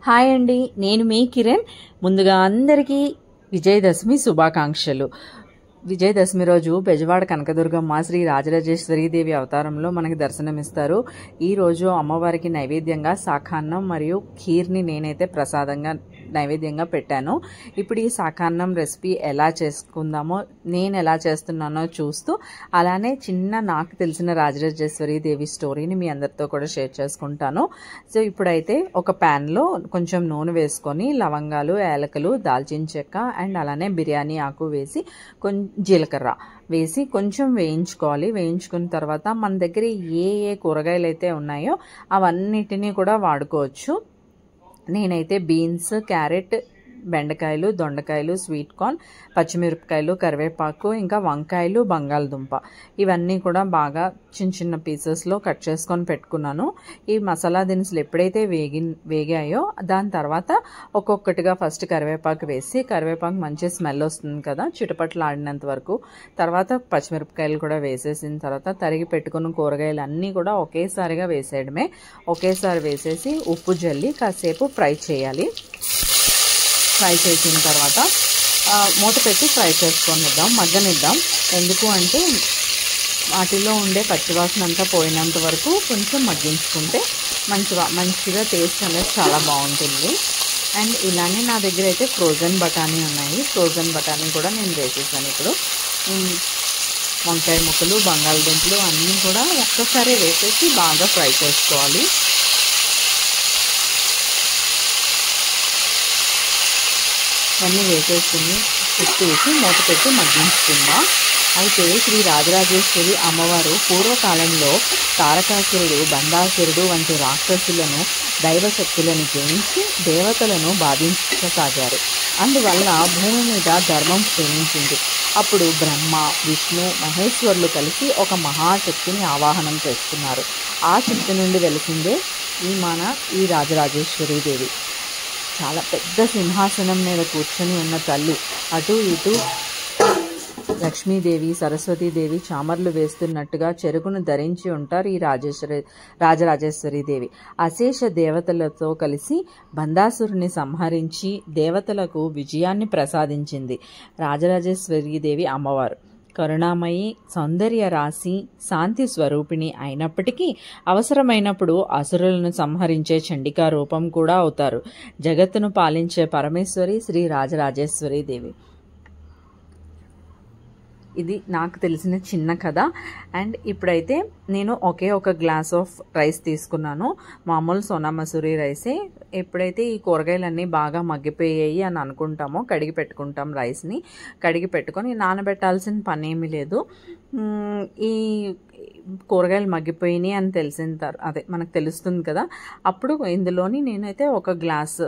Hi అండి, నేను మీ కిరణ్. ముందుగా అందరికీ విజయదశమి శుభాకాంక్షలు. విజయదశమి రోజు బెజవాడ కనకదుర్గమ్మ శ్రీ రాజరాజేశ్వరీదేవి అవతారంలో మనకి దర్శనమిస్తారు. ఈరోజు అమ్మవారికి నైవేద్యంగా శాఖాన్నం మరియు ఖీర్ని నేనైతే ప్రసాదంగా నైవేద్యంగా పెట్టాను. ఇప్పుడు ఈ శాఖాన్నం రెసిపీ ఎలా చేసుకుందామో, నేను ఎలా చేస్తున్నానో చూస్తూ అలానే చిన్న నాకు తెలిసిన రాజరాజేశ్వరీదేవి స్టోరీని మీ అందరితో కూడా షేర్ చేసుకుంటాను. సో ఇప్పుడైతే ఒక ప్యాన్లో కొంచెం నూనె వేసుకొని లవంగాలు, యాలకులు, దాల్చిన చెక్క అండ్ అలానే బిర్యానీ ఆకు వేసి జీలకర్ర వేసి కొంచెం వేయించుకోవాలి. వేయించుకున్న తర్వాత మన దగ్గర ఏ కూరగాయలు అయితే ఉన్నాయో అవన్నిటినీ కూడా వాడుకోవచ్చు. నేనైతే బీన్స్, క్యారెట్, బెండకాయలు, దొండకాయలు, స్వీట్ కార్న్, పచ్చిమిరపకాయలు, కరివేపాకు, ఇంకా వంకాయలు, బంగాళదుంప ఇవన్నీ కూడా బాగా చిన్న చిన్న పీసెస్లో కట్ చేసుకొని పెట్టుకున్నాను. ఈ మసాలా దినుసులు ఎప్పుడైతే వేగాయో దాని తర్వాత ఒక్కొక్కటిగా ఫస్ట్ కరివేపాకు వేసి, కరివేపాకు మంచి స్మెల్ వస్తుంది కదా, చిటపట్లు ఆడినంత వరకు. తర్వాత పచ్చిమిరపకాయలు కూడా వేసేసిన తర్వాత తరిగి పెట్టుకున్న కూరగాయలు అన్నీ కూడా ఒకేసారిగా వేసేయడమే. ఒకేసారి వేసేసి ఉప్పు జల్లి కాసేపు ఫ్రై చేయాలి. ఫ్రై చేసిన తర్వాత మూత పెట్టి ఫ్రై చేసుకొనిద్దాం, మగ్గనిద్దాం. ఎందుకు అంటే వాటిలో ఉండే పచ్చివాసన అంతా పోయినంత వరకు కొంచెం మగ్గించుకుంటే మంచిగా టేస్ట్ అనేది చాలా బాగుంటుంది. అండ్ ఇలానే నా దగ్గర అయితే ఫ్రోజన్ బఠానీ ఉన్నాయి. ఫ్రోజన్ బఠానీ కూడా నేను వేసేసాను. ఇప్పుడు వంకాయ ముక్కలు, బంగాళదుంపలు అన్నీ కూడా ఒక్కసారి వేసేసి బాగా ఫ్రై చేసుకోవాలి. అన్నీ వేసేసుకుని ఉప్పేసి మూత పెట్టి మగ్గించుకుందాం. అయితే శ్రీ రాజరాజేశ్వరి అమ్మవారు పూర్వకాలంలో తారకాసురుడు, బండాసురుడు వంటి రాక్షసులను, దైవశక్తులను జయించి దేవతలను బాధించసాగారు. అందువల్ల భూమి మీద ధర్మం క్షీణించింది. అప్పుడు బ్రహ్మ, విష్ణు, మహేశ్వరులు కలిసి ఒక మహాశక్తిని ఆవాహనం చేసుకున్నారు. ఆ శక్తి నుండి వెలిసిందే ఈ రాజరాజేశ్వరీదేవి. చాలా పెద్ద సింహాసనం మీద కూర్చొని ఉన్న తల్లి. అటు ఇటు లక్ష్మీదేవి, సరస్వతీదేవి చామర్లు వేస్తున్నట్టుగా చెరుగును ధరించి ఉంటారు ఈ రాజరాజేశ్వరీదేవి. అశేష దేవతలతో కలిసి బండాసురుని సంహరించి దేవతలకు విజయాన్ని ప్రసాదించింది రాజరాజేశ్వరీదేవి అమ్మవారు. కరుణామయి, సౌందర్య రాశి, శాంతి స్వరూపిణి అయినప్పటికీ అవసరమైనప్పుడు అసురులను సంహరించే చండికా రూపం కూడా అవుతారు. జగత్తును పాలించే పరమేశ్వరి శ్రీ రాజరాజేశ్వరీదేవి. ఇది నాకు తెలిసిన చిన్న కథ. అండ్ ఇప్పుడైతే నేను ఒక గ్లాస్ ఆఫ్ రైస్ తీసుకున్నాను, మామూలు సోనా మసూరి రైసే. ఎప్పుడైతే ఈ కూరగాయలన్నీ బాగా మగ్గిపోయాయి అని అనుకుంటామో కడిగి పెట్టుకుంటాం. రైస్ని కడిగి పెట్టుకొని నానబెట్టాల్సిన పని ఏమీ లేదు. ఈ కూరగాయలు మగ్గిపోయినాయి అని మనకు తెలుస్తుంది కదా, అప్పుడు ఇందులోని నేనైతే ఒక గ్లాస్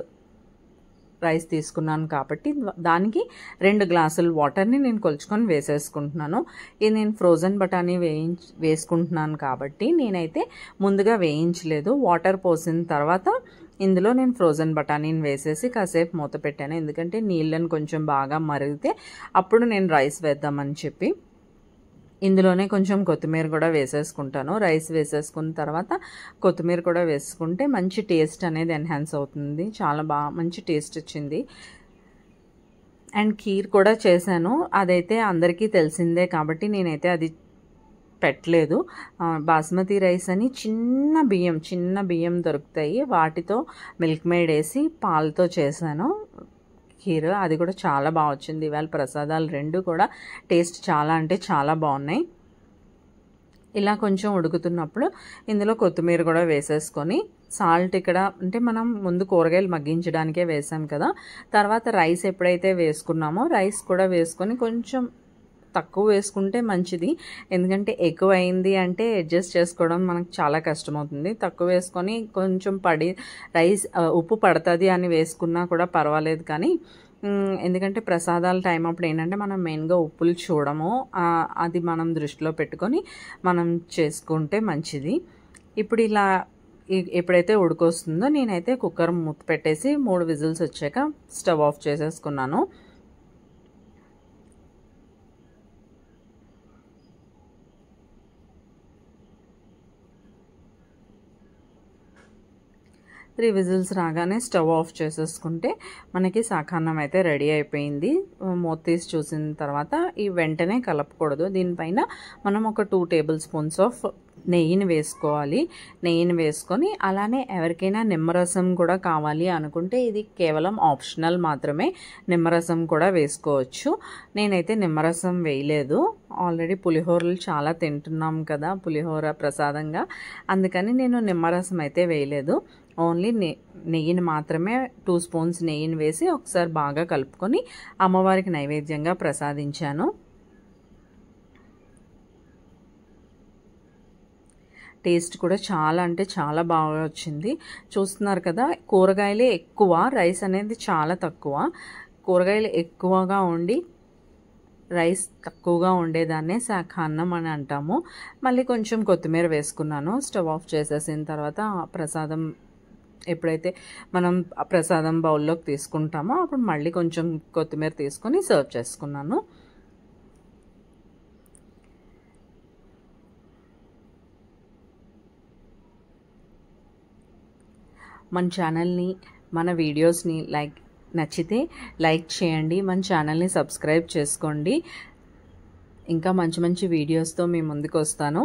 రైస్ తీసుకున్నాను కాబట్టి దానికి 2 గ్లాసుల వాటర్ని నేను కొలుచుకొని వేసేసుకుంటున్నాను. ఇది నేను ఫ్రోజన్ బఠానీ వేసుకుంటున్నాను కాబట్టి నేనైతే ముందుగా వేయించలేదు. వాటర్ పోసిన తర్వాత ఇందులో నేను ఫ్రోజన్ బఠానీని వేసేసి కాసేపు మూత పెట్టాను. ఎందుకంటే నీళ్ళని కొంచెం బాగా మరిగితే అప్పుడు నేను రైస్ వేద్దామని చెప్పి ఇందులోనే కొంచెం కొత్తిమీర కూడా వేసేసుకుంటాను. రైస్ వేసేసుకున్న తర్వాత కొత్తిమీర కూడా వేసుకుంటే మంచి టేస్ట్ అనేది ఎన్హాన్స్ అవుతుంది. చాలా మంచి టేస్ట్ వచ్చింది. అండ్ ఖీర్ కూడా చేశాను. అదైతే అందరికీ తెలిసిందే కాబట్టి నేనైతే అది పెట్టలేదు. బాస్మతి రైస్ అని చిన్న బియ్యం దొరుకుతాయి, వాటితో మిల్క్ మేడ్ వేసి పాలతో చేశాను ఖీర్. అది కూడా చాలా బాగా వచ్చింది. ఇవాళ ప్రసాదాలు 2 కూడా టేస్ట్ చాలా అంటే చాలా బాగున్నాయి. ఇలా కొంచెం ఉడుకుతున్నప్పుడు ఇందులో కొత్తిమీర కూడా వేసేసుకొని సాల్ట్ ఇక్కడ అంటే మనం ముందు కూరగాయలు మగ్గించడానికే వేసాం కదా, తర్వాత రైస్ ఎప్పుడైతే వేసుకున్నామో రైస్ కూడా వేసుకొని కొంచెం తక్కువ వేసుకుంటే మంచిది. ఎందుకంటే ఎక్కువ అయింది అంటే అడ్జస్ట్ చేసుకోవడం మనకు చాలా కష్టమవుతుంది. తక్కువ వేసుకొని కొంచెం రైస్ ఉప్పు పడుతుంది అని వేసుకున్నా కూడా పర్వాలేదు. కానీ ఎందుకంటే ప్రసాదాల టైం అప్పుడు ఏంటంటే మనం మెయిన్గా ఉప్పులు చూడము, అది మనం దృష్టిలో పెట్టుకొని మనం చేసుకుంటే మంచిది. ఇప్పుడు ఇలా ఎప్పుడైతే ఉడికొస్తుందో నేనైతే కుక్కర్ మూత పెట్టేసి 3 విజిల్స్ వచ్చాక స్టవ్ ఆఫ్ చేసేసుకున్నాను. 3 విజిల్స్ రాగానే స్టవ్ ఆఫ్ చేసేసుకుంటే మనకి శాకాన్నం అయితే రెడీ అయిపోయింది. మూత తీసి చూసిన తర్వాత ఈ వెంటనే కలపకూడదు. దీనిపైన మనం ఒక 2 టేబుల్ స్పూన్స్ ఆఫ్ నెయ్యిని వేసుకోవాలి. నెయ్యిని వేసుకొని అలానే ఎవరికైనా నిమ్మరసం కూడా కావాలి అనుకుంటే ఇది కేవలం ఆప్షనల్ మాత్రమే, నిమ్మరసం కూడా వేసుకోవచ్చు. నేనైతే నిమ్మరసం వేయలేదు. ఆల్రెడీ పులిహోరలు చాలా తింటున్నాం కదా పులిహోర ప్రసాదంగా, అందుకని నేను నిమ్మరసం అయితే వేయలేదు. ఓన్లీ నెయ్యిని మాత్రమే 2 స్పూన్స్ నెయ్యిని వేసి ఒకసారి బాగా కలుపుకొని అమ్మవారికి నైవేద్యంగా ప్రసాదించాను. టేస్ట్ కూడా చాలా అంటే చాలా బాగా వచ్చింది. చూస్తున్నారు కదా, కూరగాయలే ఎక్కువ, రైస్ అనేది చాలా తక్కువ. కూరగాయలు ఎక్కువగా ఉండి రైస్ తక్కువగా ఉండేదాన్నే శాకాన్నం అని అంటాము. మళ్ళీ కొంచెం కొత్తిమీర వేసుకున్నాను. స్టవ్ ఆఫ్ చేసేసిన తర్వాత ప్రసాదం ఎప్పుడైతే మనం ప్రసాదం బౌల్లోకి తీసుకుంటామో అప్పుడు మళ్ళీ కొంచెం కొత్తిమీర తీసుకొని సర్వ్ చేసుకున్నాను. మన ఛానల్ని, మన వీడియోస్ని నచ్చితే లైక్ చేయండి. మన ఛానల్ని సబ్స్క్రైబ్ చేసుకోండి. ఇంకా మంచి మంచి వీడియోస్తో మీ ముందుకు వస్తాను.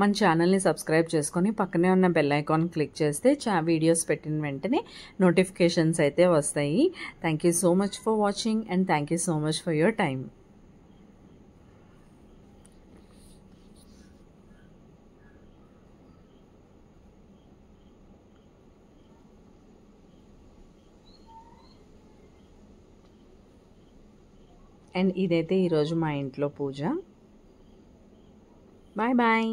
మన ఛానల్ని సబ్స్క్రైబ్ చేసుకొని పక్కనే ఉన్న బెల్ ఐకాన్ క్లిక్ చేస్తే వీడియోస్ పెట్టిన వెంటనే నోటిఫికేషన్స్ అయితే వస్తాయి. Thank you so much for watching and thank you so much for your time. And ఇదైతే ఈరోజు మా ఇంట్లో పూజ. Bye bye.